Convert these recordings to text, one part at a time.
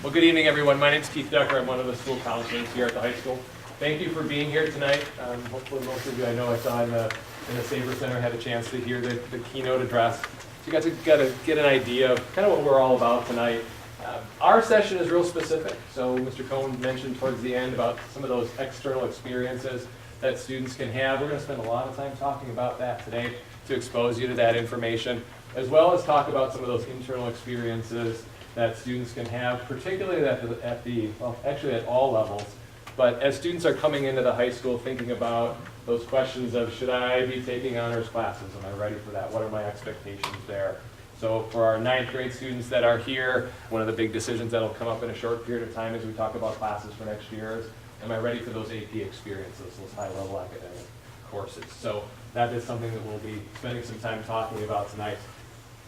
Well, good evening, everyone. My name is Keith Decker. I'm one of the school counselors here at the high school. Thank you for being here tonight. Hopefully most of you I know I saw in the Sabre Center had a chance to hear the keynote address. So you got to get an idea of kind of what we're all about tonight. Our session is real specific. So Mr. Cohn mentioned towards the end about some of those external experiences that students can have. We're going to spend a lot of time talking about that today to expose you to that information, as well as talk about some of those internal experiences that students can have, particularly actually at all levels. But as students are coming into the high school thinking about those questions of, should I be taking honors classes? Am I ready for that? What are my expectations there? So for our 9th grade students that are here, one of the big decisions that will come up in a short period of time as we talk about classes for next year is, am I ready for those AP experiences, those high-level academic courses? So that is something that we'll be spending some time talking about tonight.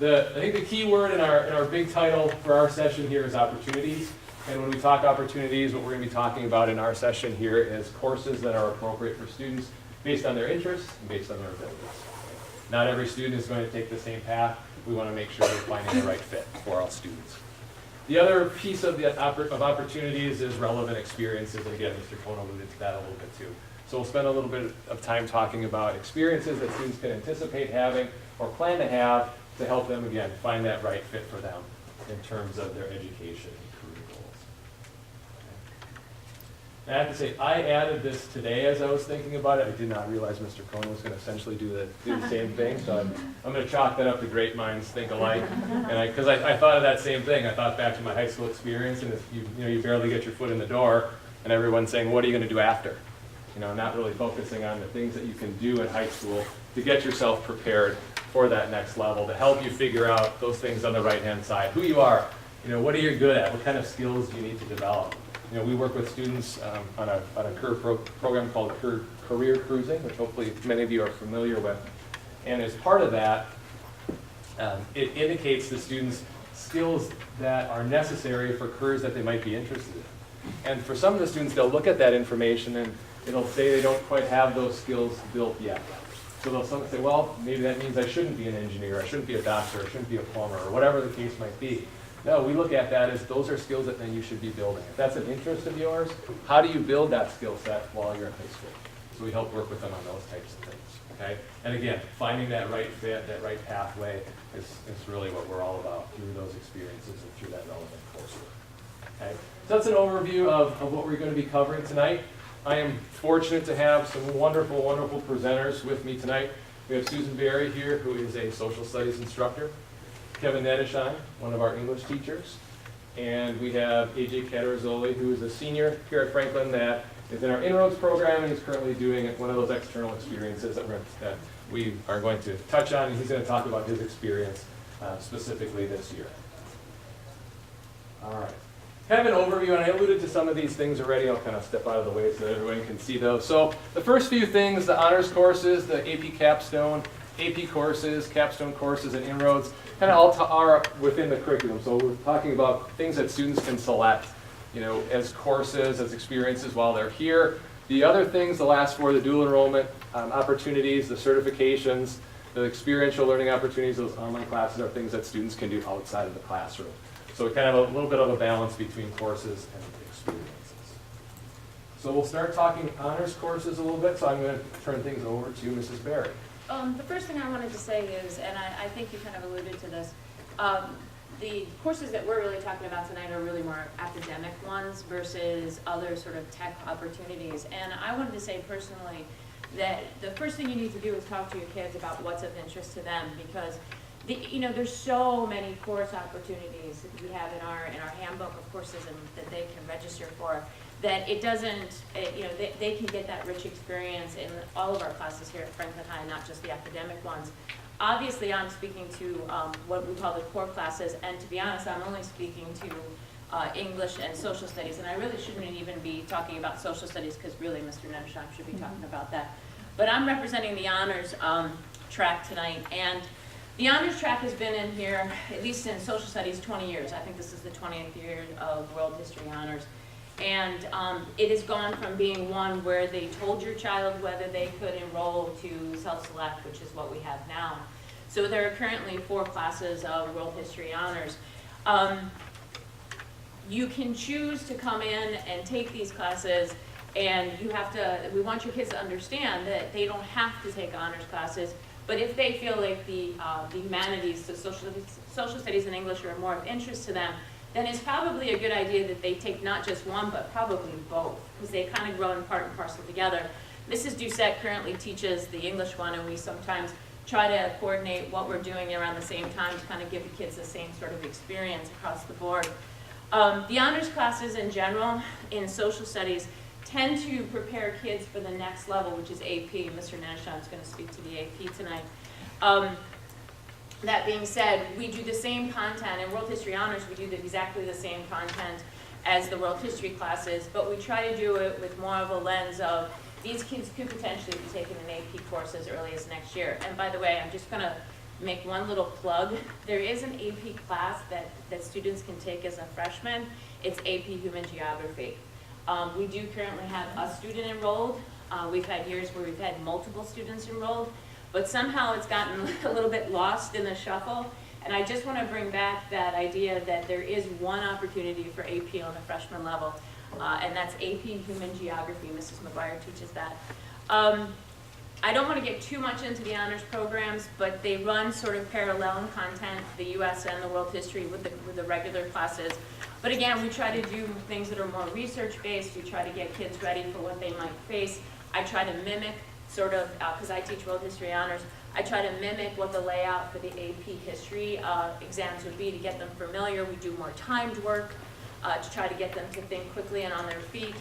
I think the key word in our big title for our session here is opportunities. And when we talk opportunities, what we're going to be talking about in our session here is courses that are appropriate for students based on their interests and based on their abilities. Not every student is going to take the same path. We want to make sure we're finding the right fit for all students. The other piece of opportunities is relevant experiences. Again, Mr. Cohn alluded to that a little bit too. So we'll spend a little bit of time talking about experiences that students can anticipate having or plan to have to help them, again, find that right fit for them in terms of their education and career goals. And I have to say, I added this today as I was thinking about it. I did not realize Mr. Cohn was going to essentially do the same thing, so I'm going to chalk that up to great minds think alike. And because I thought of that same thing. I thought back to my high school experience, and if you barely get your foot in the door, and everyone's saying, what are you going to do after? Not really focusing on the things that you can do in high school to get yourself prepared for that next level, to help you figure out those things on the right-hand side. Who you are, what are you good at? What kind of skills do you need to develop? We work with students on a program called Career Cruising, which hopefully many of you are familiar with. And as part of that, it indicates to students skills that are necessary for careers that they might be interested in. And for some of the students, they'll look at that information and it'll say they don't quite have those skills built yet. So they'll say, well, maybe that means I shouldn't be an engineer, I shouldn't be a doctor, I shouldn't be a plumber, or whatever the case might be. No, we look at that as those are skills that then you should be building. If that's an interest of yours, how do you build that skill set while you're in high school? So we help work with them on those types of things. Okay? And again, finding that right fit, that right pathway is really what we're all about through those experiences and through that relevant coursework. Okay? So that's an overview of what we're going to be covering tonight. I am fortunate to have some wonderful, wonderful presenters with me tonight. We have Susan Berry here, who is a social studies instructor. Kevin Nedeshine, one of our English teachers. And we have AJ Catarzoli, who is a senior here at Franklin that is in our InRoads program and he's currently doing one of those external experiences that we are going to touch on, and he's going to talk about his experience specifically this year. All right. Kind of an overview, and I alluded to some of these things already. I'll kind of step out of the way so that everyone can see those. So the first few things, the honors courses, the AP Capstone, AP courses, Capstone courses, and InRoads, kind of all are within the curriculum. So we're talking about things that students can select, as courses, as experiences while they're here. The other things, the last four, the dual enrollment opportunities, the certifications, the experiential learning opportunities, those online classes are things that students can do outside of the classroom. So kind of a little bit of a balance between courses and experiences. So we'll start talking honors courses a little bit, so I'm going to turn things over to Mrs. Berry. The first thing I wanted to say is, and I think you kind of alluded to this, the courses that we're really talking about tonight are really more academic ones versus other sort of tech opportunities. And I wanted to say personally that the first thing you need to do is talk to your kids about what's of interest to them, because there's so many course opportunities that we have in our handbook of courses and that they can register for, that it doesn't, they can get that rich experience in all of our classes here at Franklin High, not just the academic ones. Obviously, I'm speaking to what we call the core classes, and to be honest, I'm only speaking to English and social studies, and I really shouldn't even be talking about social studies because really Mr. Nedeshine should be talking about that. But I'm representing the honors track tonight, and the honors track has been in here, at least in social studies, 20 years. I think this is the 20th year of World History Honors. And it has gone from being one where they told your child whether they could enroll to self-select, which is what we have now. So there are currently 4 classes of World History Honors. you can choose to come in and take these classes, and we want your kids to understand that they don't have to take honors classes, but if they feel like the humanities, so social studies and English are more of interest to them, then it's probably a good idea that they take not just one, but probably both, because they kind of grow in part and parcel together. Mrs. Doucette currently teaches the English one, and we sometimes try to coordinate what we're doing around the same time to kind of give the kids the same sort of experience across the board. The honors classes in general in social studies tend to prepare kids for the next level, which is AP. Mr. Nashon is going to speak to the AP tonight. That being said, we do the same content. In World History Honors, we do exactly the same content as the World History classes, but we try to do it with more of a lens of these kids could potentially be taking an AP course as early as next year. And by the way, I'm just going to make one little plug. There is an AP class that students can take as a freshman. It's AP Human Geography. We do currently have a student enrolled. We've had years where we've had multiple students enrolled, but somehow it's gotten a little bit lost in the shuffle. And I just want to bring back that idea that there is one opportunity for AP on the freshman level, and that's AP Human Geography. Mrs. McGuire teaches that. I don't want to get too much into the honors programs, but they run sort of parallel in content, the US and the World History with the regular classes. But again, we try to do things that are more research-based. We try to get kids ready for what they might face. I try to mimic sort of, because I teach World History Honors, I try to mimic what the layout for the AP History exams would be to get them familiar. We do more timed work to try to get them to think quickly and on their feet.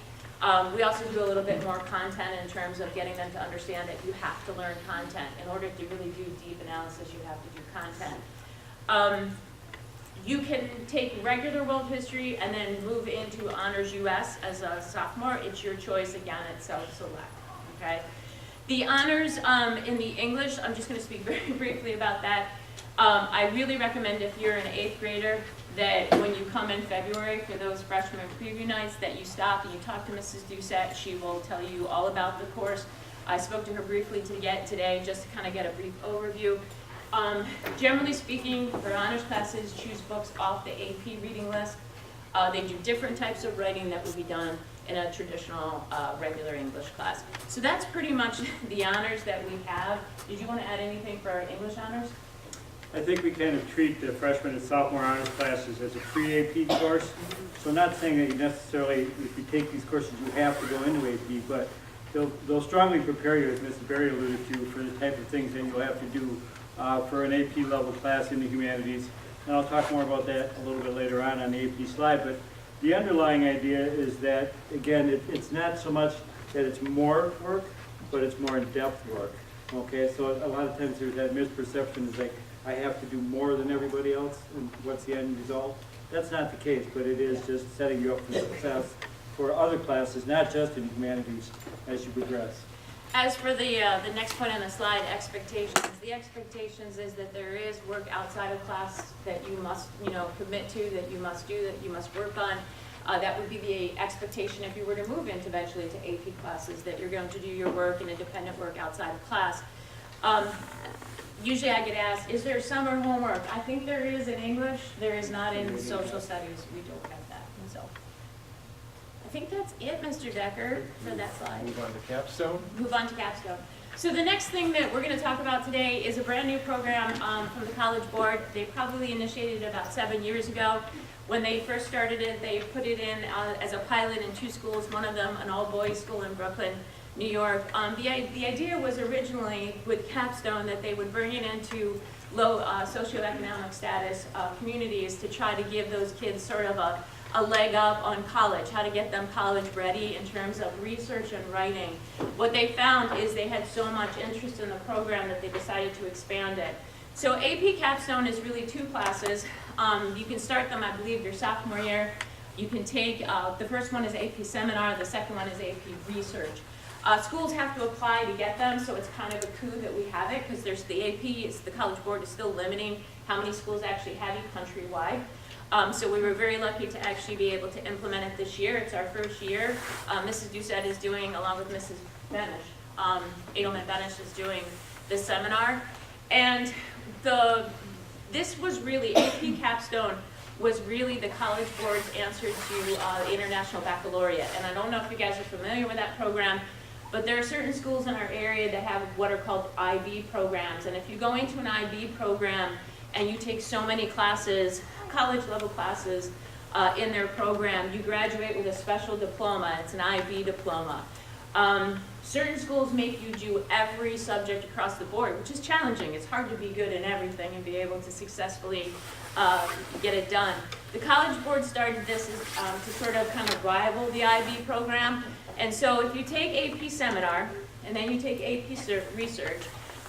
We also do a little bit more content in terms of getting them to understand that you have to learn content. In order to really do deep analysis, you have to do content. You can take regular World History and then move into Honors US as a sophomore. It's your choice, again, it's self-select, okay? The honors in the English, I'm just going to speak very briefly about that. I really recommend if you're an 8th grader that when you come in February for those freshman preview nights that you stop and you talk to Mrs. Doucette. She will tell you all about the course. I spoke to her briefly today just to kind of get a brief overview. Generally speaking, for honors classes, choose books off the AP reading list. They do different types of writing that would be done in a traditional regular English class. So that's pretty much the honors that we have. Did you want to add anything for our English honors? I think we kind of treat the freshman and sophomore honors classes as a pre-AP course. So not saying that you necessarily, if you take these courses, you have to go into AP, but they'll strongly prepare you, as Mrs. Berry alluded to, for the type of things that you'll have to do for an AP level class in the humanities. And I'll talk more about that a little bit later on the AP slide. But the underlying idea is that, again, it's not so much that it's more work, but it's more in-depth work. Okay, so a lot of times there's that misperception is like, I have to do more than everybody else, and what's the end result? That's not the case, but it is just setting you up for success for other classes, not just in humanities, as you progress. As for the next point on the slide, expectations. The expectations is that there is work outside of class that you must, commit to, that you must do, that you must work on. That would be the expectation if you were to move into eventually to AP classes, that you're going to do your work and independent work outside of class. Usually I get asked, is there summer homework? I think there is in English. There is not in social studies. We don't have that. And so I think that's it, Mr. Decker, for that slide. Move on to Capstone. Move on to Capstone. So the next thing that we're going to talk about today is a brand new program from the College Board. They probably initiated it about 7 years ago. When they first started it, they put it in as a pilot in 2 schools, one of them an all-boys school in Brooklyn, New York. The idea was originally with Capstone that they would bring it into low socioeconomic status communities to try to give those kids sort of a leg up on college, how to get them college ready in terms of research and writing. What they found is they had so much interest in the program that they decided to expand it. So AP Capstone is really 2 classes. You can start them, I believe, your sophomore year. You can take, the first one is AP Seminar, the second one is AP Research. Schools have to apply to get them, so it's kind of a coup that we have it, because there's the AP, the College Board is still limiting how many schools actually have it countrywide. So we were very lucky to actually be able to implement it this year. It's our first year. Mrs. Doucette is doing, along with Mrs. Benish, Edelman Benish is doing this seminar. And this was really, AP Capstone was really the College Board's answer to the International Baccalaureate. And I don't know if you guys are familiar with that program, but there are certain schools in our area that have what are called IB programs. And if you go into an IB program and you take so many classes, college level classes, in their program, you graduate with a special diploma. It's an IB diploma. Certain schools make you do every subject across the board, which is challenging. It's hard to be good in everything and be able to successfully get it done. The College Board started this to sort of kind of rival the IB program. And so if you take AP Seminar, and then you take AP Research,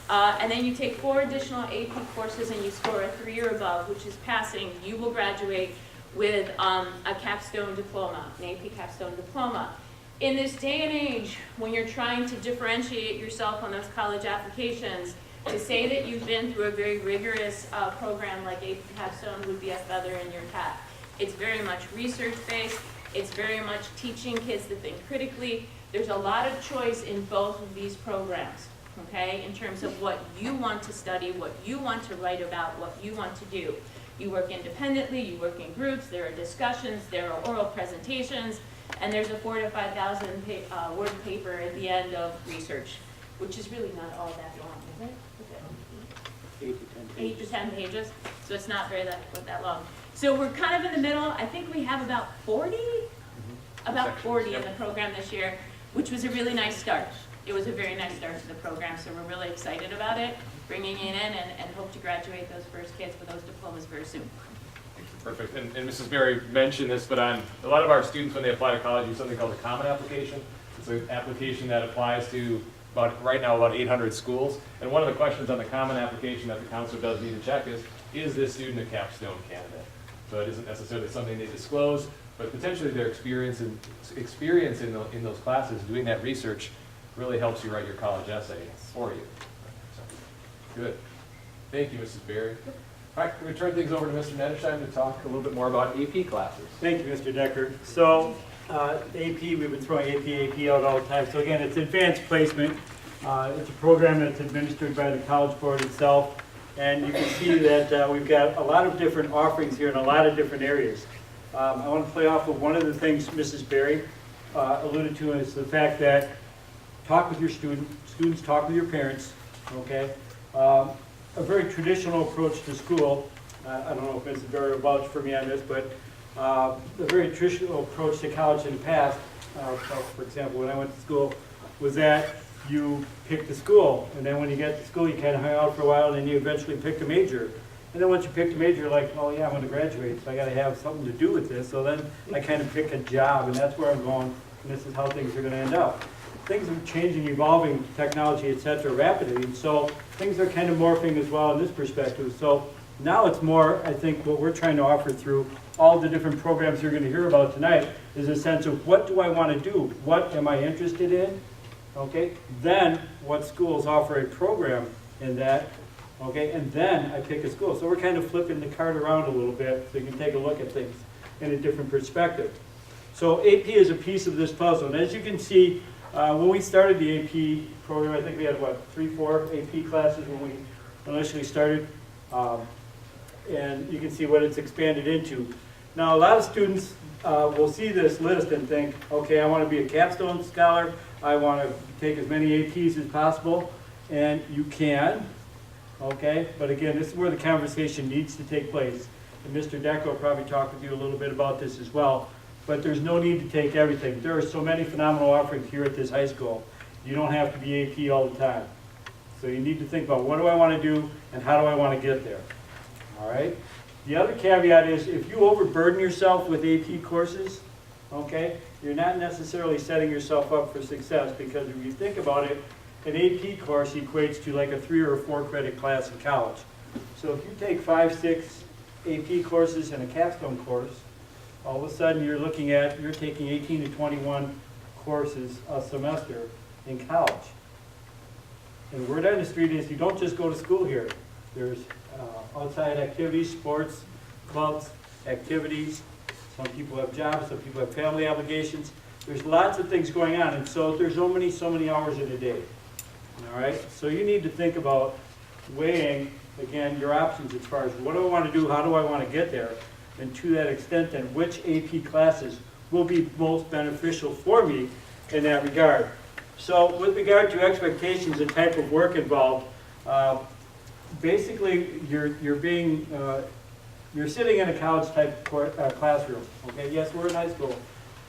and then you take 4 additional AP courses and you score a 3 or above, which is passing, you will graduate with a Capstone diploma, an AP Capstone diploma. In this day and age, when you're trying to differentiate yourself on those college applications, to say that you've been through a very rigorous program like AP Capstone would be a feather in your cap. It's very much research-based. It's very much teaching kids to think critically. There's a lot of choice in both of these programs, okay, in terms of what you want to study, what you want to write about, what you want to do. You work independently, you work in groups, there are discussions, there are oral presentations, and there's a 4,000 to 5,000 word paper at the end of research, which is really not all that long, is it? 8 to 10 pages, so it's not very that long. So we're kind of in the middle. I think we have about 40 in the program this year, which was a really nice start. It was a very nice start to the program, so we're really excited about it, bringing it in, and hope to graduate those first kids with those diplomas very soon. Perfect. And Mrs. Berry mentioned this, but on a lot of our students, when they apply to college, use something called a common application. It's an application that applies to right now about 800 schools. And one of the questions on the common application that the counselor does need to check is this student a Capstone candidate? So it isn't necessarily something they disclose, but potentially their experience in those classes, doing that research, really helps you write your college essay for you. So, good. Thank you, Mrs. Berry. All right, we're going to turn things over to Mr. Nedesheim to talk a little bit more about AP classes. Thank you, Mr. Decker. So AP, we've been throwing AP out all the time. So again, it's advanced placement. It's a program that's administered by the College Board itself. And you can see that we've got a lot of different offerings here in a lot of different areas. I want to play off of one of the things Mrs. Berry alluded to, is the fact that talk with your students talk with your parents, okay? A very traditional approach to school, I don't know if Mrs. Berry will vouch for me on this, but a very traditional approach to college in the past, for example, when I went to school, was that you picked a school, and then when you get to school, you kind of hung out for a while, and then you eventually picked a major. And then once you picked a major, you're like, oh yeah, I'm going to graduate, so I got to have something to do with this. So then I kind of pick a job, and that's where I'm going, and this is how things are going to end up. Things are changing, evolving, technology, et cetera, rapidly, and so things are kind of morphing as well in this perspective. So now it's more, I think, what we're trying to offer through all the different programs you're going to hear about tonight is a sense of what do I want to do? What am I interested in? Okay, then what schools offer a program in that, okay, and then I pick a school. So we're kind of flipping the card around a little bit so you can take a look at things in a different perspective. So AP is a piece of this puzzle, and as you can see, when we started the AP program, I think we had, what, 3-4 AP classes when we initially started, and you can see what it's expanded into. Now, a lot of students will see this list and think, okay, I want to be a Capstone scholar, I want to take as many APs as possible, and you can, okay? But again, this is where the conversation needs to take place. And Mr. Decker will probably talk with you a little bit about this as well. But there's no need to take everything. There are so many phenomenal offerings here at this high school. You don't have to be AP all the time. So you need to think about what do I want to do and how do I want to get there. All right? The other caveat is if you overburden yourself with AP courses, okay, you're not necessarily setting yourself up for success, because if you think about it, an AP course equates to like a 3 or 4 credit class in college. So if you take 5, 6 AP courses and a Capstone course, all of a sudden you're taking 18 to 21 courses a semester in college. And the word on the street is you don't just go to school here. There's outside activities, sports, clubs, activities. Some people have jobs, some people have family obligations. There's lots of things going on, and so there's so many hours in a day. All right, so you need to think about weighing, again, your options as far as what do I want to do, how do I want to get there. and to that extent, then which AP classes will be most beneficial for me in that regard. So with regard to expectations and type of work involved, basically you're sitting in a college type classroom. Okay, yes, we're in high school,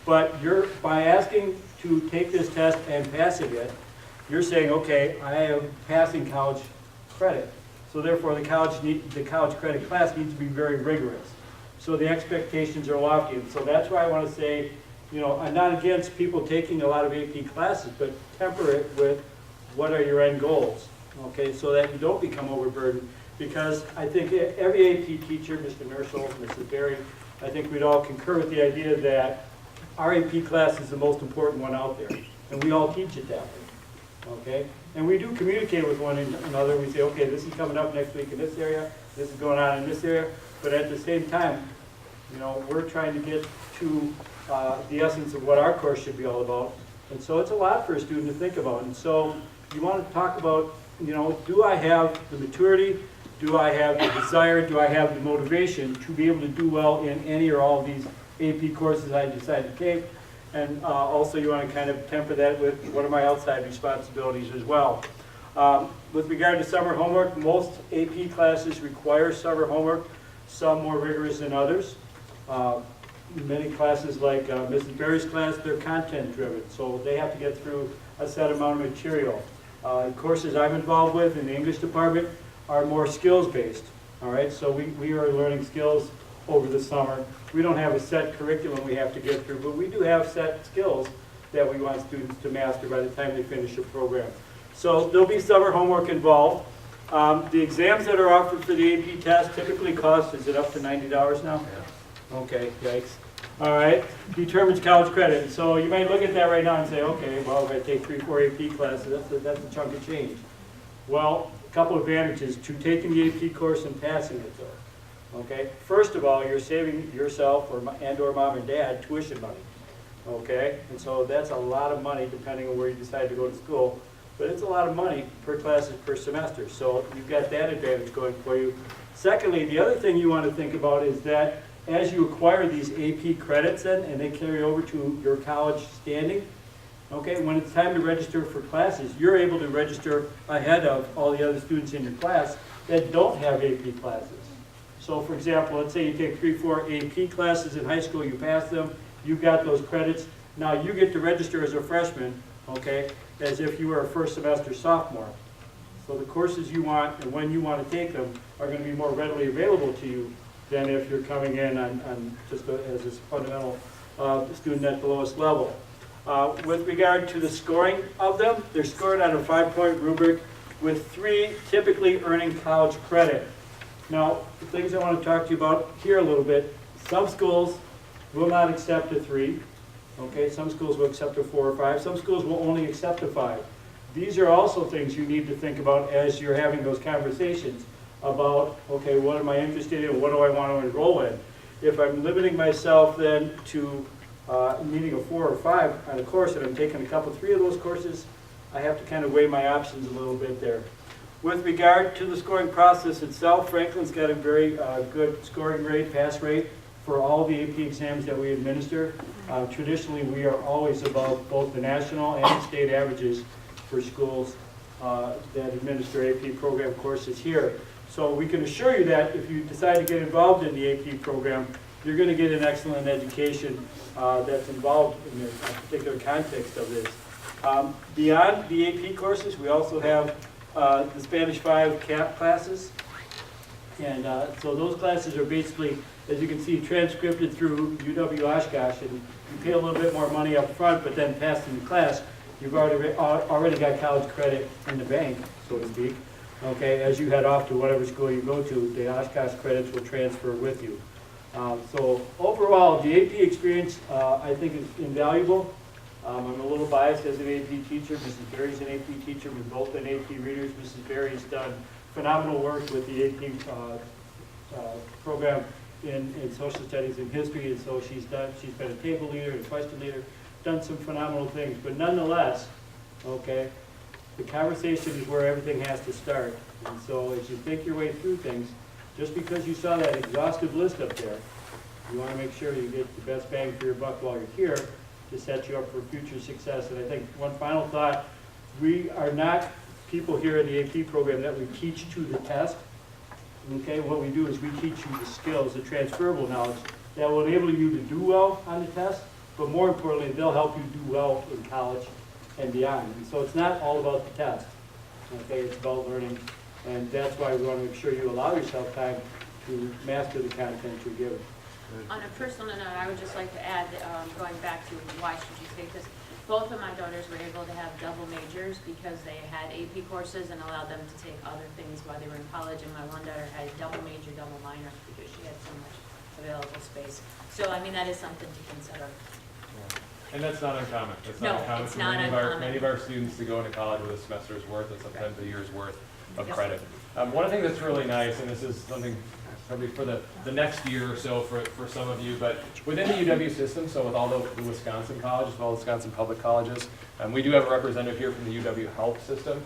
but by asking to take this test and passing it, you're saying, okay, I am passing college credit. So therefore, the college credit class needs to be very rigorous. So the expectations are lofty, and so that's why I want to say, you know, I'm not against people taking a lot of AP classes, but temper it with what are your end goals, okay, so that you don't become overburdened. Because I think every AP teacher, Mr. Nerschel, Mrs. Berry, I think we'd all concur with the idea that our AP class is the most important one out there, and we all teach it that way, okay? And we do communicate with one another. We say, okay, this is coming up next week in this area, this is going on in this area, but at the same time, you know, we're trying to get to the essence of what our course should be all about. And so it's a lot for a student to think about. And so you want to talk about, you know, do I have the maturity? Do I have the desire? Do I have the motivation to be able to do well in any or all of these AP courses I decide to take? And also you want to kind of temper that with what are my outside responsibilities as well. With regard to summer homework, most AP classes require summer homework, some more rigorous than others. Many classes like Mrs. Berry's class, they're content driven, so they have to get through a set amount of material. Courses I'm involved with in the English department are more skills based, all right? So we are learning skills over the summer. We don't have a set curriculum we have to get through, but we do have set skills that we want students to master by the time they finish the program. So there'll be summer homework involved. The exams that are offered for the AP test typically cost, is it up to $90 now? Yeah. Okay, yikes. All right, determines college credit. So you might look at that right now and say, okay, well, if I take 3-4 AP classes, that's a chunk of change. Well, a couple advantages to taking the AP course and passing it though. Okay, first of all, you're saving yourself or mom and dad tuition money. Okay, and so that's a lot of money depending on where you decide to go to school. But it's a lot of money per class per semester, so you've got that advantage going for you. Secondly, the other thing you want to think about is that as you acquire these AP credits then, and they carry over to your college standing, okay, when it's time to register for classes, you're able to register ahead of all the other students in your class that don't have AP classes. So for example, let's say you take 3-4 AP classes in high school, you pass them, you've got those credits, now you get to register as a freshman, okay, as if you were a first semester sophomore. So the courses you want and when you want to take them are going to be more readily available to you than if you're coming in on just as a fundamental student at the lowest level. With regard to the scoring of them, they're scored on a 5-point rubric with 3 typically earning college credit. Now, the things I want to talk to you about here a little bit, some schools will not accept a 3. Okay, some schools will accept a 4 or 5. Some schools will only accept a 5. These are also things you need to think about as you're having those conversations about, okay, what am I interested in? What do I want to enroll in? If I'm limiting myself then to needing a 4 or 5 on a course and I'm taking a couple, 3 of those courses, I have to kind of weigh my options a little bit there. With regard to the scoring process itself, Franklin's got a very good scoring rate, pass rate, for all the AP exams that we administer. Traditionally, we are always above both the national and state averages for schools that administer AP program courses here. So we can assure you that if you decide to get involved in the AP program, you're going to get an excellent education that's involved in the particular context of this. Beyond the AP courses, we also have the Spanish 5 CAP classes. And so those classes are basically, as you can see, transcripted through UW-Oshkosh, and you pay a little bit more money up front, but then passing the class, you've already got college credit in the bank, so to speak. Okay, as you head off to whatever school you go to, the Oshkosh credits will transfer with you. So overall, the AP experience, I think, is invaluable. I'm a little biased as an AP teacher. Mrs. Berry's an AP teacher. We've both been AP readers. Mrs. Berry's done phenomenal work with the AP program in social studies and history, and so she's been a table leader and a question leader, done some phenomenal things. But nonetheless, okay, the conversation is where everything has to start. And so as you think your way through things, just because you saw that exhaustive list up there, You want to make sure you get the best bang for your buck while you're here to set you up for future success. And I think one final thought, we are not people here in the AP program that we teach to the test. Okay, what we do is we teach you the skills, the transferable knowledge that will enable you to do well on the test, but more importantly, they'll help you do well in college and beyond. And so it's not all about the test, okay, it's about learning, and that's why we want to make sure you allow yourself time to master the content you're given. On a personal note, I would just like to add, going back to why should you take this, both of my daughters were able to have double majors because they had AP courses and allowed them to take other things while they were in college, and my one daughter had double major, double minor because she had so much available space. So, I mean, that is something to consider. And that's not uncommon. That's No, not uncommon it's for not uncommon. many of our students to go into college with a semester's worth and sometimes a year's worth of Yep. credit. One thing that's really nice, and this is something probably for the next year or so for some of you, but within the UW system, so with all the Wisconsin colleges, all Wisconsin public colleges, we do have a representative here from the UW Health system,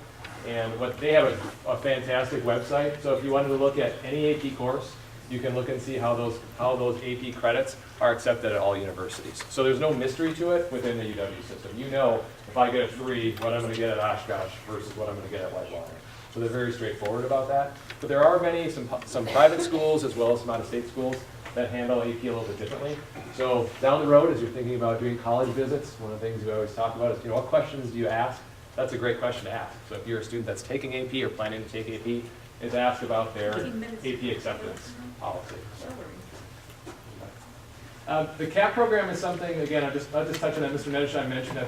and what they have a fantastic website. So if you wanted to look at any AP course, you can look and see how those AP credits are accepted at all universities. So there's no mystery to it within the UW system. You know if I get a 3, what I'm going to get at Oshkosh versus what I'm going to get at Whitewater. So they're very straightforward about that. But there are some private schools as well as some out-of-state schools that handle AP a little bit differently. So down the road, as you're thinking about doing college visits, one of the things we always talk about is, what questions do you ask? That's a great question to ask. So if you're a student that's taking AP or planning to take AP, is ask about their AP acceptance policy. The CAP program is something, again, I'll just touch on that. Mr. Nedeshine mentioned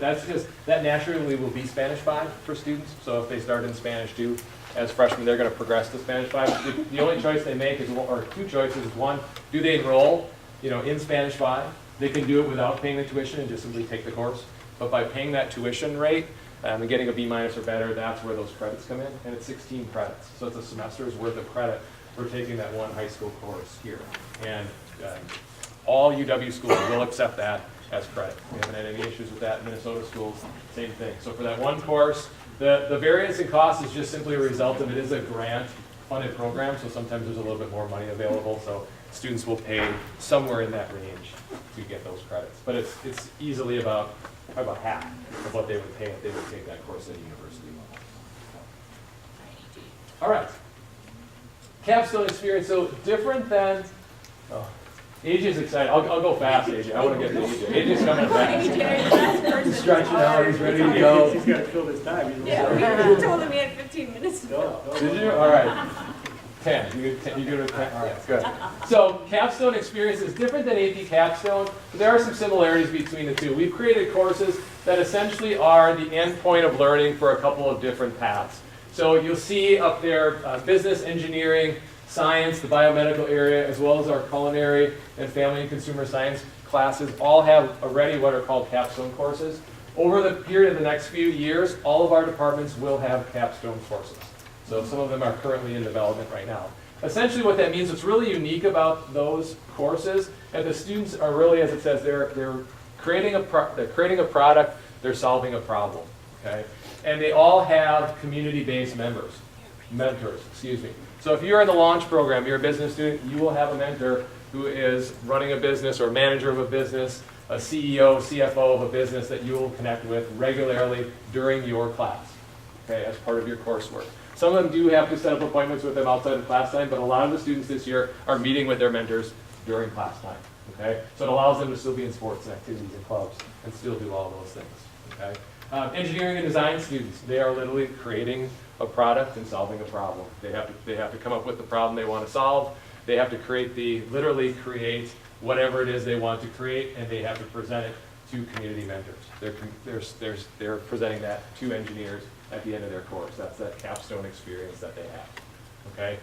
that naturally will be Spanish 5 for students. So if they start in Spanish 2 as freshmen, they're going to progress to Spanish 5. The only choice they make is, or two choices, is one, do they enroll in Spanish 5? They can do it without paying the tuition and just simply take the course. But by paying that tuition rate and getting a B- or better, that's where those credits come in. And it's 16 credits. So it's a semester's worth of credit for taking that one high school course here. And all UW schools will accept that as credit. We haven't had any issues with that. Minnesota schools, same thing. So for that one course, the variance in cost is just simply a result of it is a grant-funded program, so sometimes there's a little bit more money available. So students will pay somewhere in that range to get those credits. But it's easily about half of what they would pay if they would take that course at a university level. All right. Capstone experience, so different than, AJ's excited. I'll go fast, AJ. I want to get to AJ. AJ's coming fast. He's stretching out. He's ready to go. He's got to fill this time. Yeah, we told him he had 15 minutes. Did you? All right. 10. You good with 10? All right, good. So Capstone experience is different than AP Capstone, but there are some similarities between the two. We've created courses that essentially are the end point of learning for a couple of different paths. So you'll see up there business, engineering, science, the biomedical area, as well as our culinary and family and consumer science classes all have already what are called capstone courses. Over the period of the next few years, all of our departments will have capstone courses. So some of them are currently in development right now. Essentially what that means, what's really unique about those courses, and the students are really, as it says, they're creating a product, they're solving a problem, okay? And they all have community-based mentors, excuse me. So if you're in the launch program, you're a business student, you will have a mentor who is running a business or manager of a business, a CEO, CFO of a business that you will connect with regularly during your class, okay, as part of your coursework. Some of them do have to set up appointments with them outside of class time, but a lot of the students this year are meeting with their mentors during class time, okay? So it allows them to still be in sports and activities and clubs and still do all those things, okay? Engineering and design students, they are literally creating a product and solving a problem. They have to come up with the problem they want to solve. They have to literally create whatever it is they want to create, and they have to present it to community mentors. They're presenting that to engineers at the end of their course. That's that capstone experience that they have. Okay.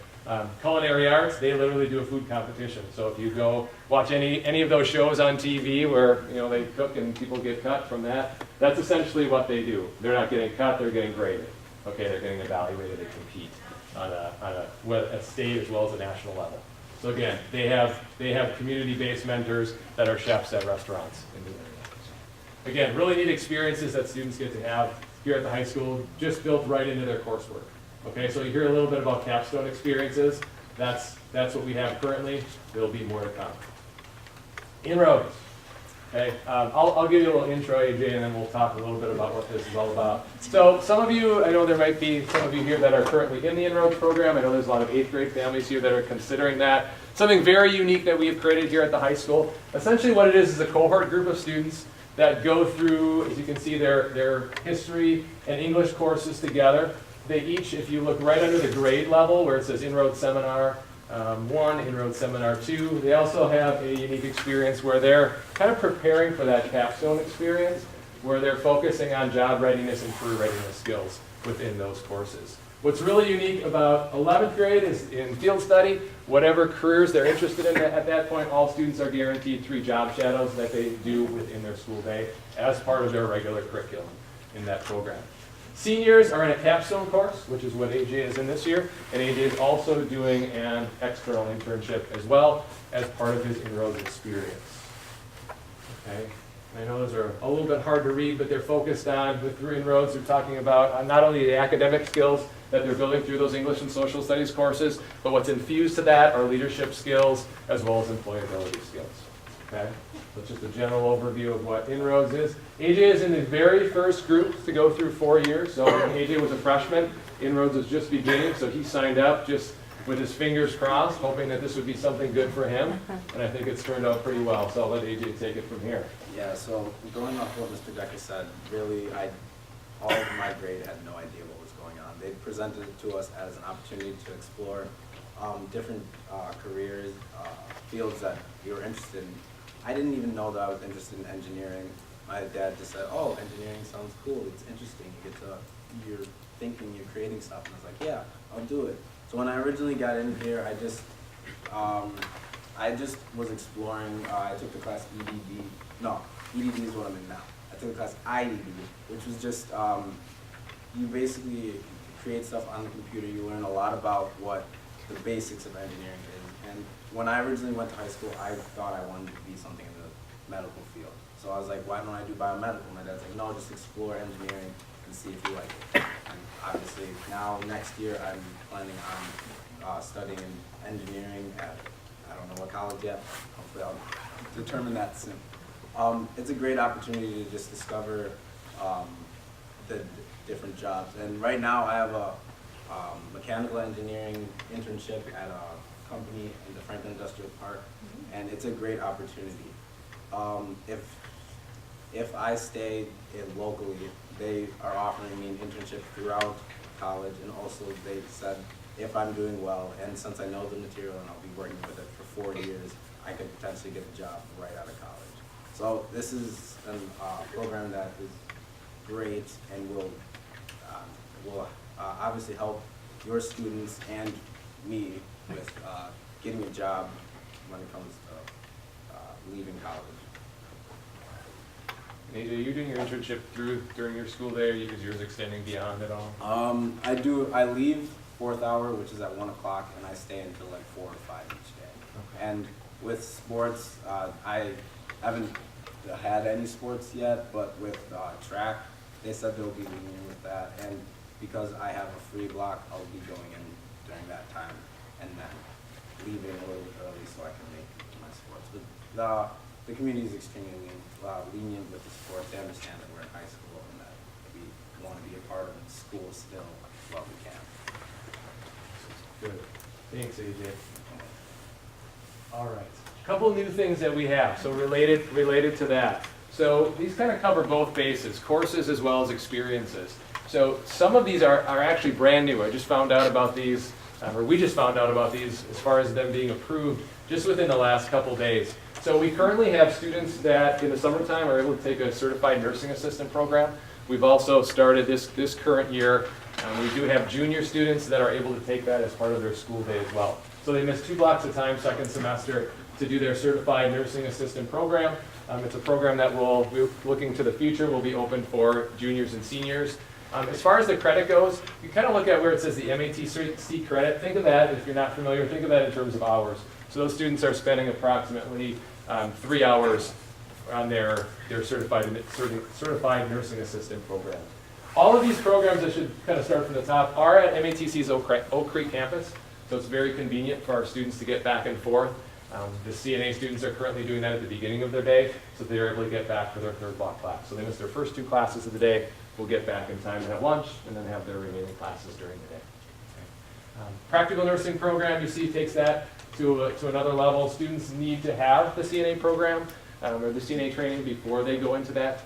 Culinary arts, they literally do a food competition. So if you go watch any of those shows on TV where they cook and people get cut from that, that's essentially what they do. They're not getting cut, they're getting graded. Okay, they're getting evaluated and compete on a state as well as a national level. So again, they have community-based mentors that are chefs at restaurants in the area. Again, really neat experiences that students get to have here at the high school, just built right into their coursework. Okay, so you hear a little bit about capstone experiences. That's what we have currently. There'll be more to come. InRoads. Okay, I'll give you a little intro, AJ, and then we'll talk a little bit about what this is all about. So some of you, I know there might be some of you here that are currently in the InRoads program. I know there's a lot of 8th grade families here that are considering that. Something very unique that we have created here at the high school. Essentially what it is a cohort group of students that go through, as you can see, their history and English courses together. They each, if you look right under the grade level where it says InRoads Seminar 1, InRoads Seminar 2, they also have a unique experience where they're kind of preparing for that Capstone experience, where they're focusing on job readiness and career readiness skills within those courses. What's really unique about 11th grade is in field study, whatever careers they're interested in at that point, all students are guaranteed 3 job shadows that they do within their school day as part of their regular curriculum in that program. Seniors are in a Capstone course, which is what AJ is in this year, and AJ is also doing an external internship as well as part of his InRoads experience. Okay. I know those are a little bit hard to read, but they're focused on, through InRoads, they're talking about not only the academic skills that they're building through those English and social studies courses, but what's infused to that are leadership skills as well as employability skills. Okay? So it's just a general overview of what InRoads is. AJ is in the very first group to go through 4 years. So when AJ was a freshman, InRoads was just beginning, so he signed up just with his fingers crossed, hoping that this would be something good for him. And I think it's turned out pretty well. So I'll let AJ take it from here. Yeah, so going off what Mr. Decker said, really, all of my grade had no idea what was going on. They presented it to us as an opportunity to explore different careers, fields that we were interested in. I didn't even know that I was interested in engineering. My dad just said, "Oh, engineering sounds cool. It's interesting. You're thinking, you're creating stuff." And I was like, "Yeah, I'll do it." So when I originally got in here, I just was exploring. I took the class EDD. No, EDD is what I'm in now. I took the class IDD, which was just you basically create stuff on the computer. You learn a lot about what the basics of engineering is. And when I originally went to high school, I thought I wanted to be something in the medical field. So I was like, why don't I do biomedical? My dad's like, no, just explore engineering and see if you like it. And obviously now next year I'm planning on studying engineering at, I don't know what college yet. Hopefully I'll determine that soon. It's a great opportunity to just discover the different jobs. And right now I have a mechanical engineering internship at a company in the Franklin Industrial Park, and it's a great opportunity. If I stay in locally, they are offering me an internship throughout college, and also they said if I'm doing well, and since I know the material and I'll be working with it for 4 years, I could potentially get a job right out of college. So this is a program that is great and will obviously help your students and me with getting a job when it comes to leaving college. AJ, are you doing your internship during your school day, or is yours extending beyond at all? I leave 4th hour, which is at 1 o'clock, and I stay until like 4 or 5 each day. Okay. And with sports, I haven't had any sports yet, but with track, they said they'll be lenient with that. And because I have a free block, I'll be going in during that time and then leaving a little early so I can make my sports. But the community is extremely lenient with the sports. They understand that we're in high school and that we want to be a part of school still while we can. Good. Thanks, AJ. All right. A couple new things that we have, so related to that. So these kind of cover both bases, courses as well as experiences. So some of these are actually brand new. I just found out about these, or we just found out about these as far as them being approved just within the last couple days. So we currently have students that in the summertime are able to take a certified nursing assistant program. We've also started this current year. We do have junior students that are able to take that as part of their school day as well. So they miss 2 blocks of time second semester to do their certified nursing assistant program. It's a program that we're looking to the future, will be open for juniors and seniors. As far as the credit goes, you kind of look at where it says the MATC credit. Think of that, if you're not familiar, think of that in terms of hours. So those students are spending approximately 3 hours on their certified nursing assistant program. All of these programs, I should kind of start from the top, are at MATC's Oak Creek campus. So it's very convenient for our students to get back and forth. The CNA students are currently doing that at the beginning of their day, so they're able to get back for their third block class. So they miss their first 2 classes of the day, will get back in time to have lunch, and then have their remaining classes during the day. Practical nursing program, you see, takes that to another level. Students need to have the CNA program or the CNA training before they go into that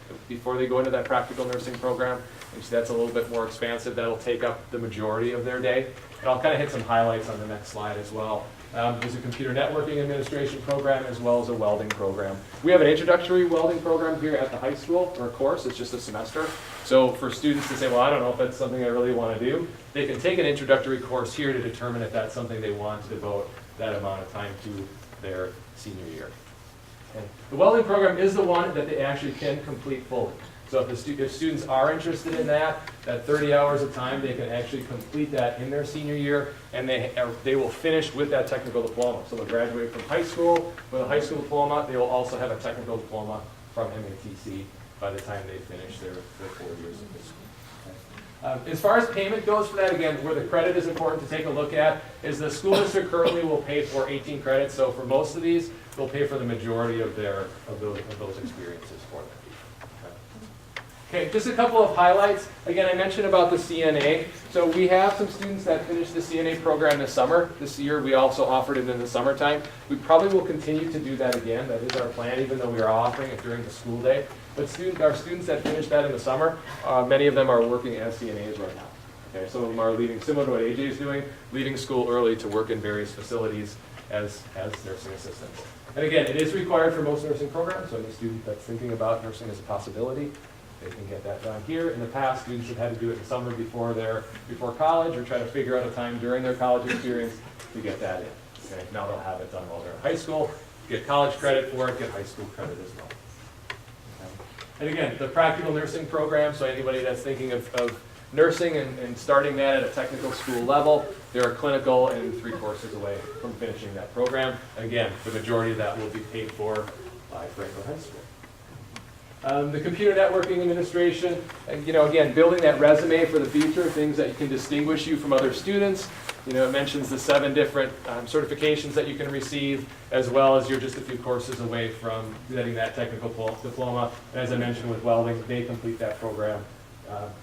practical nursing program. And so that's a little bit more expansive. That'll take up the majority of their day. And I'll kind of hit some highlights on the next slide as well. There's a computer networking administration program as well as a welding program. We have an introductory welding program here at the high school, or a course, it's just a semester. So for students to say, well, I don't know if that's something I really want to do, they can take an introductory course here to determine if that's something they want to devote that amount of time to their senior year. Okay. The welding program is the one that they actually can complete fully. So if students are interested in that 30 hours of time, they can actually complete that in their senior year, and they will finish with that technical diploma. So they'll graduate from high school with a high school diploma. They will also have a technical diploma from MATC by the time they finish their 4 years of school. As far as payment goes for that, again, where the credit is important to take a look at is the school district currently will pay for 18 credits. So for most of these, they'll pay for the majority of those experiences for them. Okay, just a couple of highlights. Again, I mentioned about the CNA. So we have some students that finished the CNA program this summer. This year we also offered it in the summertime. We probably will continue to do that again. That is our plan, even though we are offering it during the school day. But our students that finished that in the summer, many of them are working as CNAs right now. Okay, some of them are leaving, similar to what AJ is doing, leaving school early to work in various facilities as nursing assistants. And again, it is required for most nursing programs, so any student that's thinking about nursing as a possibility, they can get that done here. In the past, students have had to do it in the summer before college, or try to figure out a time during their college experience to get that in. Okay, now they'll have it done while they're in high school, get college credit for it, get high school credit as well. Okay. And again, the practical nursing program, so anybody that's thinking of nursing and starting that at a technical school level, they're clinical and 3 courses away from finishing that program. Again, the majority of that will be paid for by Franklin High School. The computer networking administration, again, building that resume for the future, things that can distinguish you from other students. It mentions the 7 different certifications that you can receive, as well as you're just a few courses away from getting that technical diploma. And as I mentioned with welding, they complete that program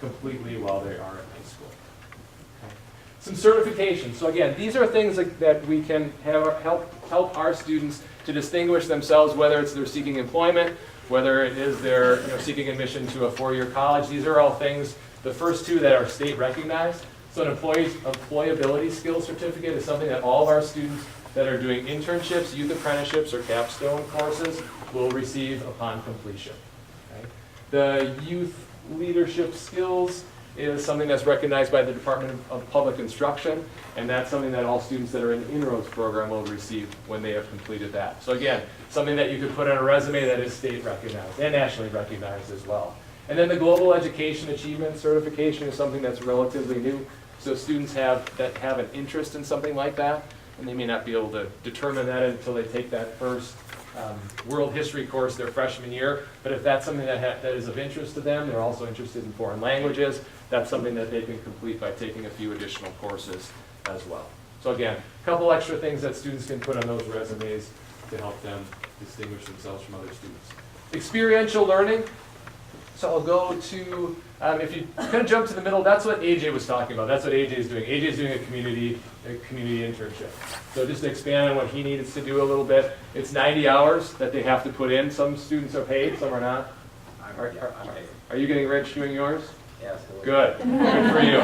completely while they are in high school. Okay. Some certifications. So again, these are things that we can help our students to distinguish themselves, whether it's they're seeking employment, whether it is they're seeking admission to a 4-year college. These are all things, the first 2 that are state recognized. So an employability skills certificate is something that all of our students that are doing internships, youth apprenticeships, or Capstone courses will receive upon completion. Okay? The youth leadership skills is something that's recognized by the Department of Public Instruction, and that's something that all students that are in the InRoads program will receive when they have completed that. So again, something that you could put on a resume that is state recognized and nationally recognized as well. And then the Global Education Achievement Certification is something that's relatively new. So students that have an interest in something like that, and they may not be able to determine that until they take that first world history course their freshman year. But if that's something that is of interest to them, they're also interested in foreign languages, that's something that they can complete by taking a few additional courses as well. So again, a couple extra things that students can put on those resumes to help them distinguish themselves from other students. Experiential learning. So I'll go to, if you kind of jump to the middle, that's what AJ was talking about. That's what AJ is doing. AJ is doing a community internship. So just to expand on what he needs to do a little bit, it's 90 hours that they have to put in. Some students are paid, some are not. Are you getting rich doing yours? Yes. Good. Good for you.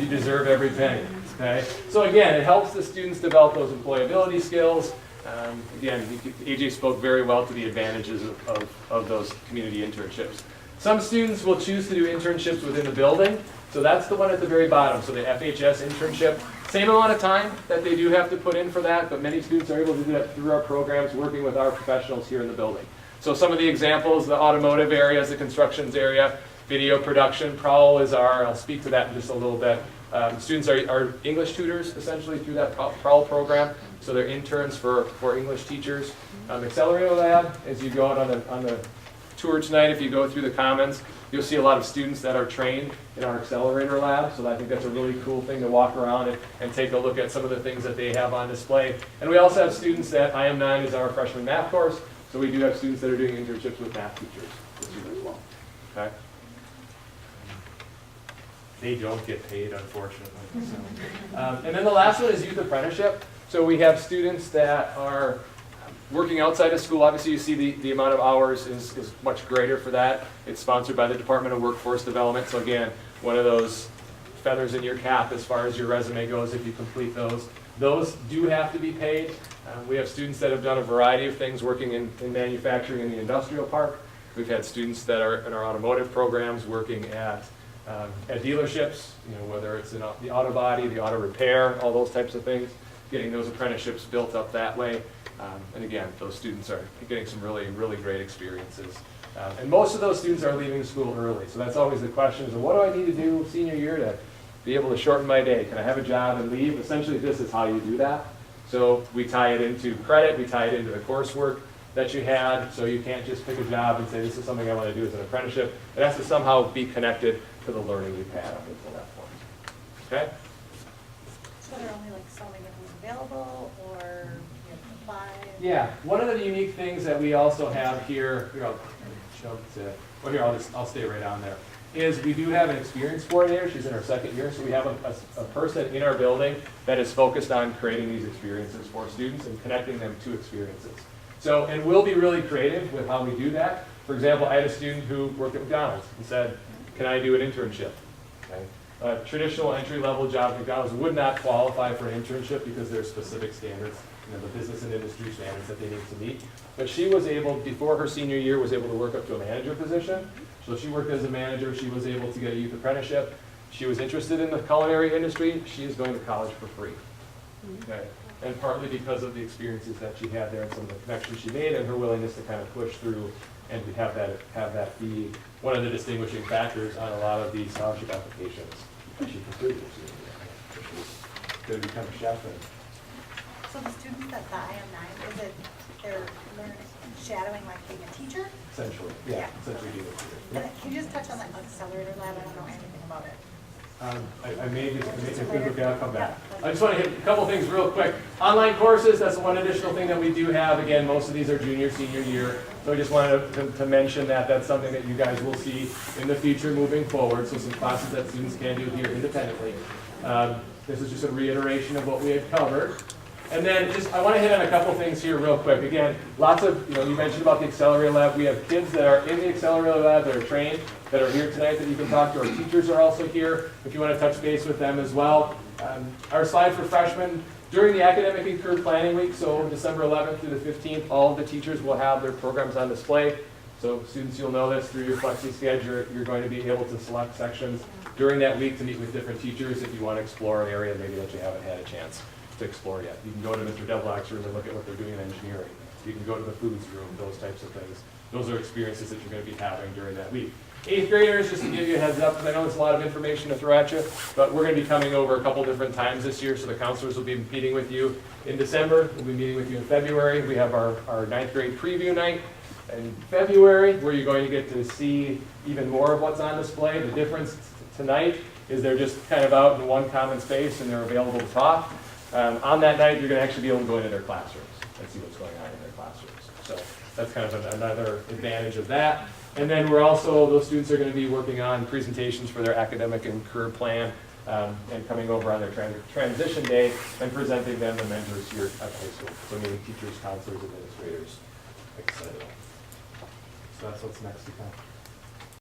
You deserve every penny. Okay. So again, it helps the students develop those employability skills. Again, AJ spoke very well to the advantages of those community internships. Some students will choose to do internships within the building. So that's the one at the very bottom. So the FHS internship, same amount of time that they do have to put in for that, but many students are able to do that through our programs, working with our professionals here in the building. So some of the examples, the automotive areas, the constructions area, video production, Prowl is I'll speak to that in just a little bit. Students are English tutors, essentially, through that Prowl program. So they're interns for English teachers. Accelerator Lab, as you go out on the tour tonight, if you go through the commons, you'll see a lot of students that are trained in our accelerator lab, so I think that's a really cool thing to walk around and take a look at some of the things that they have on display. And we also have students that IM9 is our freshman math course, so we do have students that are doing internships with math teachers this year as well. Okay? They don't get paid, unfortunately. So. And then the last one is youth apprenticeship. So we have students that are working outside of school. Obviously, you see the amount of hours is much greater for that. It's sponsored by the Department of Workforce Development. So again, one of those feathers in your cap as far as your resume goes if you complete those. Those do have to be paid. We have students that have done a variety of things working in manufacturing in the industrial park. We've had students that are in our automotive programs working at dealerships, whether it's in the auto body, the auto repair, all those types of things, getting those apprenticeships built up that way. And again, those students are getting some really, really great experiences. And most of those students are leaving school early. So that's always the question is, what do I need to do senior year to be able to shorten my day? Can I have a job and leave? Essentially, this is how you do that. So we tie it into credit, we tie it into the coursework that you had, so you can't just pick a job and say, this is something I want to do as an apprenticeship. It has to somehow be connected to the learning you've had up until that point. Okay? So they're only like so many of them available, or you have to apply? Yeah, one of the unique things that we also have here I'll jump to, well here, I'll stay right on there, is we do have an experience coordinator. She's in her second year, so we have a person in our building that is focused on creating these experiences for students and connecting them to experiences. So, and we'll be really creative with how we do that. For example, I had a student who worked at McDonald's and said, can I do an internship? Okay. A traditional entry-level job at McDonald's would not qualify for an internship because there's specific standards, the business and industry standards that they need to meet. But she was able, before her senior year, was able to work up to a manager position. So she worked as a manager. She was able to get a youth apprenticeship. She was interested in the culinary industry. She is going to college for free. Okay. And partly because of the experiences that she had there and some of the connections she made and her willingness to kind of push through and to have that be one of the distinguishing factors on a lot of these scholarship applications that she completed. She's going to become a chef. So the students that the IM9, is it they're learning, shadowing like being a teacher? Essentially, yeah. Essentially being a teacher. And can you just touch on the accelerator lab? I don't know anything about it. I made this, okay, I'll come back. I just want to hit a couple things real quick. Online courses, that's one additional thing that we do have. Again, most of these are junior, senior year. So I just wanted to mention that that's something that you guys will see in the future moving forward. So some classes that students can do here independently. This is just a reiteration of what we had covered. And then I want to hit on a couple things here real quick. Again, lots of, you mentioned about the Accelerator Lab. We have kids that are in the Accelerator Lab that are trained, that are here tonight that you can talk to. Our teachers are also here if you want to touch base with them as well. Our slide for freshmen, during the academic and career planning week, so December 11th through the 15th, all of the teachers will have their programs on display. So students, you'll know this through your Flexi schedule. You're going to be able to select sections during that week to meet with different teachers if you want to explore an area maybe that you haven't had a chance to explore yet. You can go to Mr. Devlock's room and look at what they're doing in engineering. You can go to the foods room, those types of things. Those are experiences that you're going to be having during that week. 8th graders, just to give you a heads up, because I know there's a lot of information to throw at you, but we're going to be coming over a couple different times this year, so the counselors will be meeting with you in December. We'll be meeting with you in February. We have our 9th grade preview night in February, where you're going to get to see even more of what's on display. The difference tonight is they're just kind of out in one common space and they're available to talk. On that night, you're going to actually be able to go into their classrooms and see what's going on in their classrooms. So that's kind of another advantage of that. And then those students are going to be working on presentations for their academic and career plan and coming over on their transition day and presenting them to mentors here at high school. So meeting teachers, counselors, administrators, etc. So that's what's next to come.